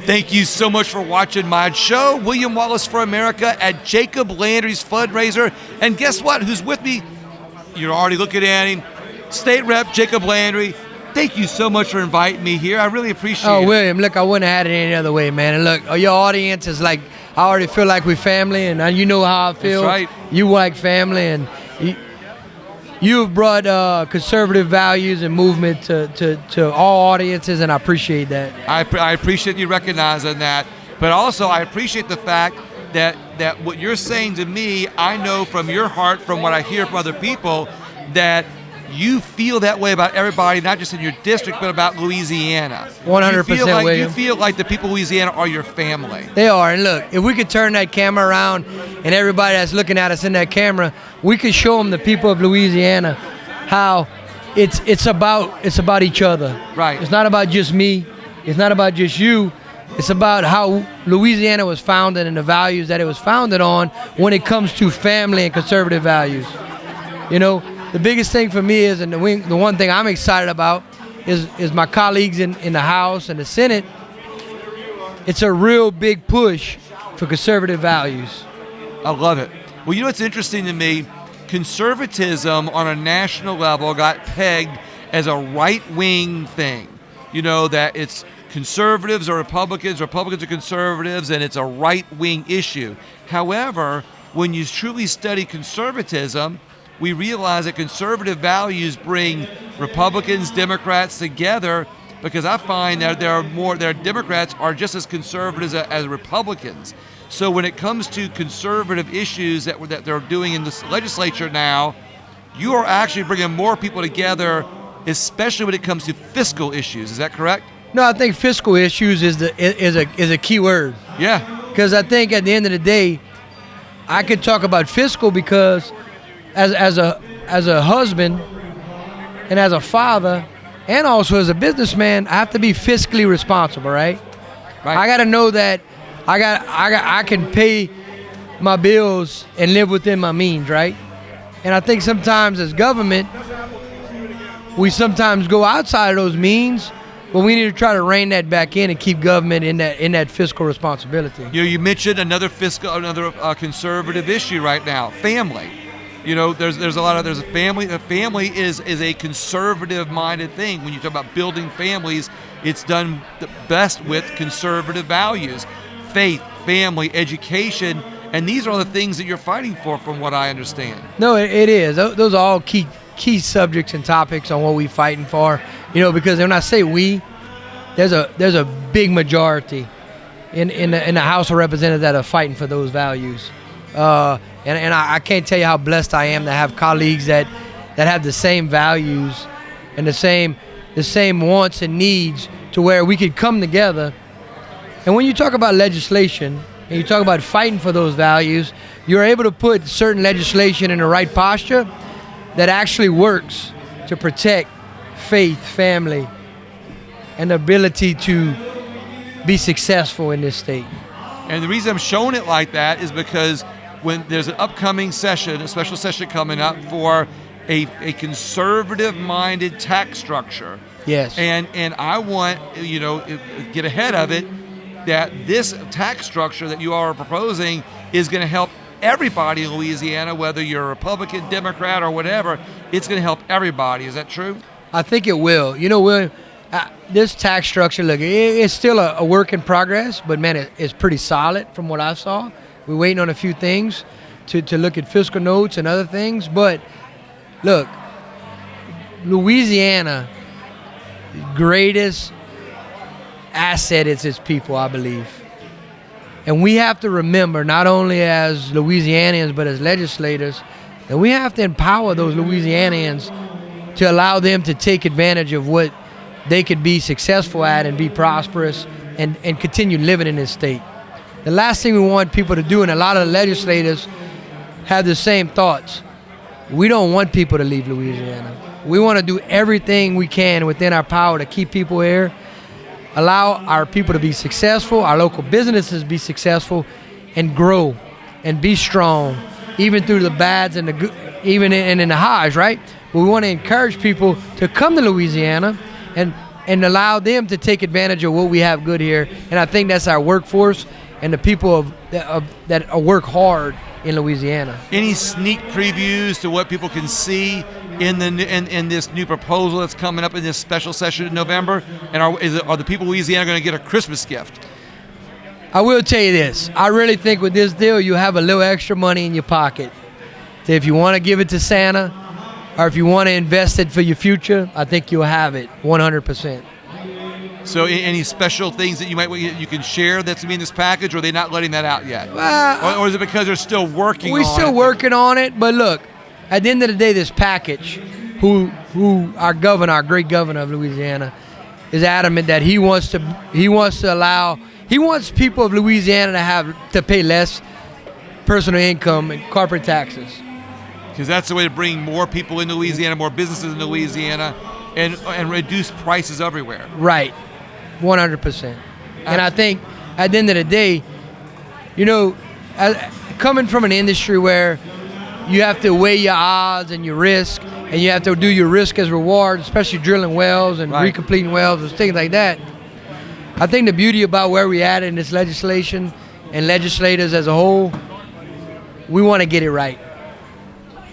Thank you so much for watching my show, William Wallace for America at Jacob Landry's fundraiser. And guess what? Who's with me? You're already looking at him. State Rep Jacob Landry. Thank you so much for inviting me here. I really appreciate it. Oh, William, look, I wouldn't have had it any other way, man. And look, your audience is like, I already feel like we're family, and you know how I feel. That's right. You like family, and you've brought conservative values and movement to all audiences, and I appreciate that. I appreciate you recognizing that, but also I appreciate the fact that what you're saying to me, I know from your heart, from what I hear from other people, that you feel that way about everybody, not just in your district, but about Louisiana. 100%, William. You feel like the people of Louisiana are your family. They are, and look, if we could turn that camera around and everybody that's looking at us in that camera, we could show them, the people of Louisiana, how it's about each other. Right. It's not about just me. It's not about just you. It's about how Louisiana was founded and the values that it was founded on when it comes to family and conservative values. You know, the biggest thing for me is, and the one thing I'm excited about is my colleagues in the House and the Senate. It's a real big push for conservative values. I love it. Well, you know what's interesting to me? Conservatism on a national level got pegged as a right-wing thing. You know, that it's conservatives or Republicans are conservatives, and it's a right-wing issue. However, when you truly study conservatism, we realize that conservative values bring Republicans, Democrats together, because I find that their Democrats are just as conservative as Republicans. So when it comes to conservative issues that they're doing in the legislature now, you are actually bringing more people together, especially when it comes to fiscal issues. Is that correct? No, I think fiscal issues is a key word. Yeah. Because I think at the end of the day, I could talk about fiscal because as a husband and as a father and also as a businessman, I have to be fiscally responsible, right? Right. I got to know that I can pay my bills and live within my means, right? And I think sometimes as government, we sometimes go outside of those means, but we need to try to rein that back in and keep government in that fiscal responsibility. You know, you mentioned another conservative issue right now, family. You know, there's a family. A family is a conservative-minded thing. When you talk about building families, it's done the best with conservative values, faith, family, education, and these are the things that you're fighting for, from what I understand. No, it is. Those are all key subjects and topics on what we're fighting for. You know, because when I say we, there's a big majority in the House of Representatives that are fighting for those values. And I can't tell you how blessed I am to have colleagues that have the same values and the same wants and needs, to where we could come together. And when you talk about legislation and you talk about fighting for those values, you're able to put certain legislation in the right posture that actually works to protect faith, family, and the ability to be successful in this state. And the reason I'm showing it like that is because when there's an upcoming session, a special session coming up for a conservative-minded tax structure. Yes. And I want, you know, get ahead of it, that this tax structure that you all are proposing is going to help everybody in Louisiana, whether you're a Republican, Democrat, or whatever. It's going to help everybody. Is that true? I think it will. You know, William, this tax structure, look, it's still a work in progress, but man, it's pretty solid from what I saw. We're waiting on a few things to look at fiscal notes and other things. But look, Louisiana, greatest asset is its people, I believe. And we have to remember, not only as Louisianians, but as legislators, that we have to empower those Louisianians to allow them to take advantage of what they could be successful at and be prosperous and continue living in this state. The last thing we want people to do, and a lot of the legislators have the same thoughts, we don't want people to leave Louisiana. We want to do everything we can within our power to keep people here, allow our people to be successful, our local businesses be successful, and grow and be strong, even through the bads and the good, even in the highs, right? But we want to encourage people to come to Louisiana and and allow them to take advantage of what we have good here. And I think that's our workforce and the people that work hard in Louisiana. Any sneak previews to what people can see in this new proposal that's coming up in this special session in November? And are the people of Louisiana going to get a Christmas gift? I will tell you this. I really think with this deal, you have a little extra money in your pocket. So if you want to give it to Santa, or if you want to invest it for your future, I think you'll have it 100%. So any special things that you can share that's going to be in this package, or are they not letting that out yet? Or is it because they're still working on it? We're still working on it, but look, at the end of the day, this package, who our governor, our great governor of Louisiana, is adamant that he wants people of Louisiana to pay less personal income and corporate taxes. Because that's the way to bring more people into Louisiana, more businesses in Louisiana, and reduce prices everywhere. Right, 100%. And I think at the end of the day, coming from an industry where you have to weigh your odds and your risk, and you have to do your risk as reward, especially drilling wells and recompleting wells and things like that. I think the beauty about where we're at in this legislation and legislators as a whole, we want to get it right.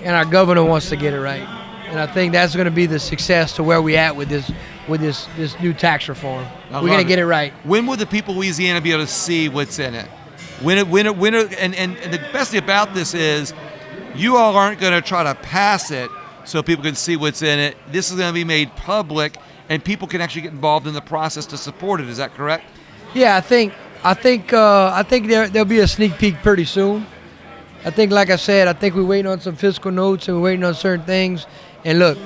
And our governor wants to get it right. And I think that's going to be the success to where we're at with this new tax reform. We're going to get it right. When will the people of Louisiana be able to see what's in it? And the best thing about this is you all aren't going to try to pass it so people can see what's in it. This is going to be made public, and people can actually get involved in the process to support it. Is that correct? Yeah, I think there'll be a sneak peek pretty soon. I think, like I said, we're waiting on some fiscal notes and we're waiting on certain things. And look,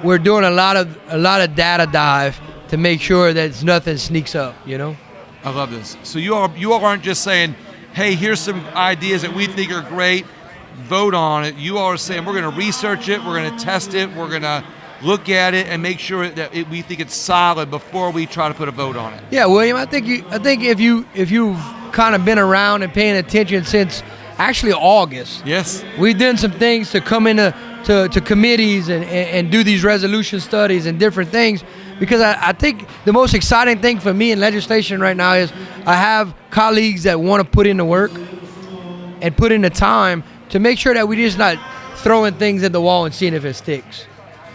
we're doing a lot of data dive to make sure that nothing sneaks up. I love this. So you all aren't just saying, "Hey, here's some ideas that we think are great. Vote on it." You all are saying, "We're going to research it. We're going to test it. We're going to look at it and make sure that we think it's solid before we try to put a vote on it." Yeah, William. I think if you've kind of been around and paying attention since actually August. Yes. We've done some things to come into to committees and do these resolution studies and different things, because I think the most exciting thing for me in legislation right now is I have colleagues that want to put in the work and put in the time to make sure that we're just not throwing things at the wall and seeing if it sticks.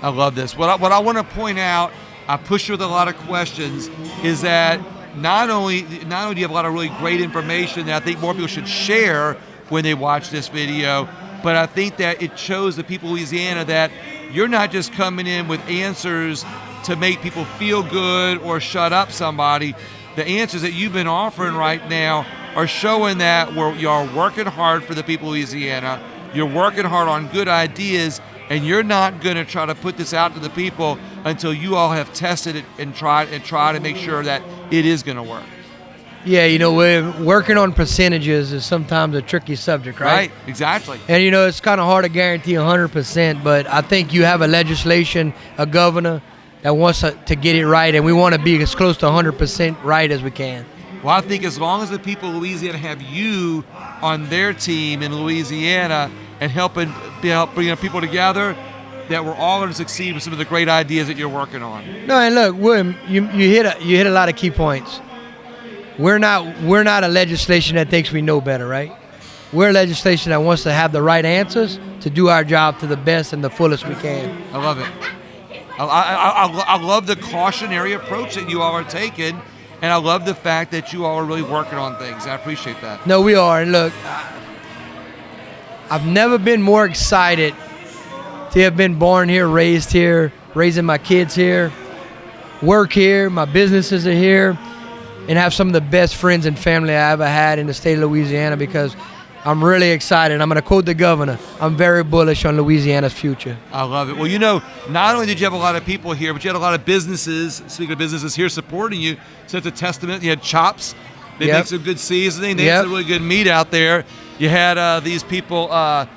I love this. What I want to point out, I push you with a lot of questions, is that not only do you have a lot of really great information that I think more people should share when they watch this video, but I think that it shows the people of Louisiana that you're not just coming in with answers to make people feel good or shut up somebody. The answers that you've been offering right now are showing that you're working hard for the people of Louisiana, you're working hard on good ideas, and you're not going to try to put this out to the people until you all have tested it and try to make sure that it is going to work. Yeah, we're working on percentages is sometimes a tricky subject, right? Right, exactly. And, it's kind of hard to guarantee 100%, but I think you have a legislation, a governor that wants to get it right, and we want to be as close to 100% right as we can. Well, I think as long as the people of Louisiana have you on their team in Louisiana and helping bringing people together, that we're all going to succeed with some of the great ideas that you're working on. No, and look, William, you hit a lot of key points. We're not a legislation that thinks we know better, right? We're a legislation that wants to have the right answers to do our job to the best and the fullest we can. I love it. I love the cautionary approach that you all are taking, and I love the fact that you all are really working on things. I appreciate that. No, we are. And look, I've never been more excited to have been born here, raised here, raising my kids here, work here, my businesses are here, and have some of the best friends and family I ever had in the state of Louisiana, because I'm really excited. I'm going to quote the governor. I'm very bullish on Louisiana's future. I love it. Well, not only did you have a lot of people here, but you had a lot of businesses, speaking of businesses here supporting you. So it's a testament. You had Chops. They make some good seasoning. They had some really good meat out there. You had these people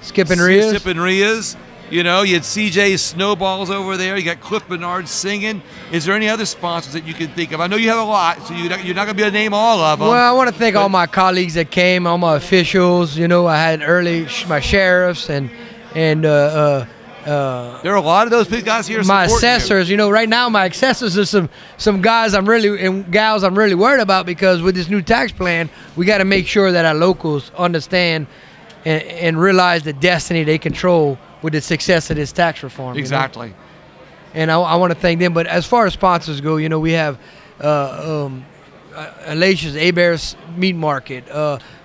Skipping Rias. You had CJ's Snowballs over there. You got Cliff Bernard singing. Is there any other sponsors that you can think of? I know you have a lot, so you're not going to be able to name all of them. Well, I want to thank all my colleagues that came, all my officials. I had my sheriffs and There are a lot of those big guys here. My supporting you. assessors, right now my assessors are some guys and gals I'm really worried about, because with this new tax plan, we got to make sure that our locals understand and realize the destiny they control with the success of this tax reform. Exactly. And I want to thank them. But as far as sponsors go, we have Alicia's A-Bears Meat Market.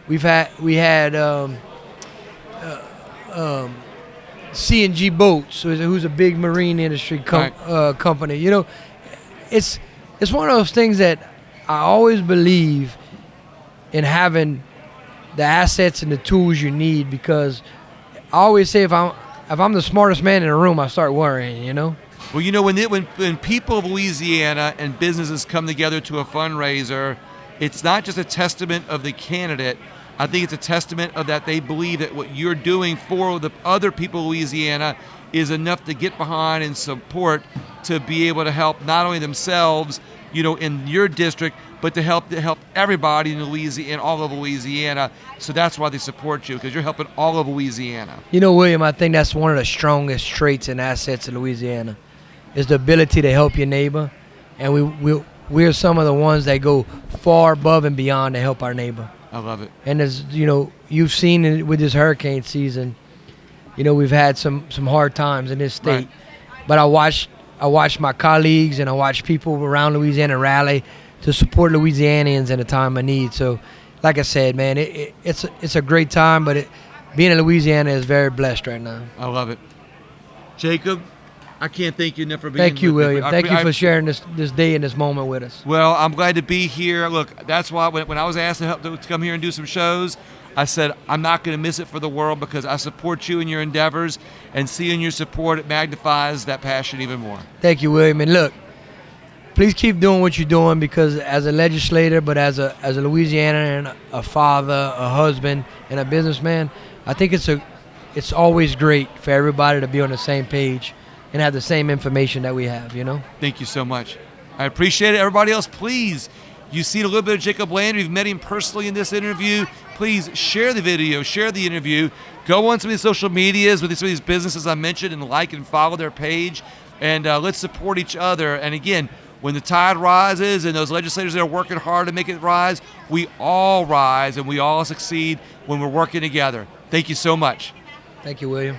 We had C&G Boats, who's a big marine industry company. It's one of those things that I always believe in, having the assets and the tools you need, because I always say if I'm the smartest man in the room, I start worrying. Well, when people of Louisiana and businesses come together to a fundraiser, it's not just a testament of the candidate. I think it's a testament of that they believe that what you're doing for the other people of Louisiana is enough to get behind and support, to be able to help not only themselves, in your district, but to help everybody in Louisiana, all of Louisiana. So that's why they support you, because you're helping all of Louisiana. William, I think that's one of the strongest traits and assets of Louisiana, is the ability to help your neighbor, and we're some of the ones that go far above and beyond to help our neighbor. I love it. And as you've seen it with this hurricane season, we've had some hard times in this state. Right. But I watched my colleagues and I watched people around Louisiana rally to support Louisianians in a time of need. So, like I said, man, it's a great time, but being in Louisiana is very blessed right now. I love it. Jacob, I can't thank you enough for being. Thank you, William. Thank you for sharing this day and this moment with us. Well, I'm glad to be here. Look, that's why when I was asked to come here and do some shows, I said I'm not going to miss it for the world, because I support you in your endeavors, and seeing your support, it magnifies that passion even more. Thank you, William. And look, please keep doing what you're doing, because as a legislator, but as a Louisianan, and a father, a husband, and a businessman, I think it's always great for everybody to be on the same page and have the same information that we have, Thank you so much. I appreciate it. Everybody else, please, you've seen a little bit of Jacob Landry. You've met him personally in this interview. Please share the video, share the interview. Go on some of these social medias with some of these businesses I mentioned and like and follow their page. And let's support each other. And again, when the tide rises and those legislators that are working hard to make it rise, we all rise and we all succeed when we're working together. Thank you so much. Thank you, William.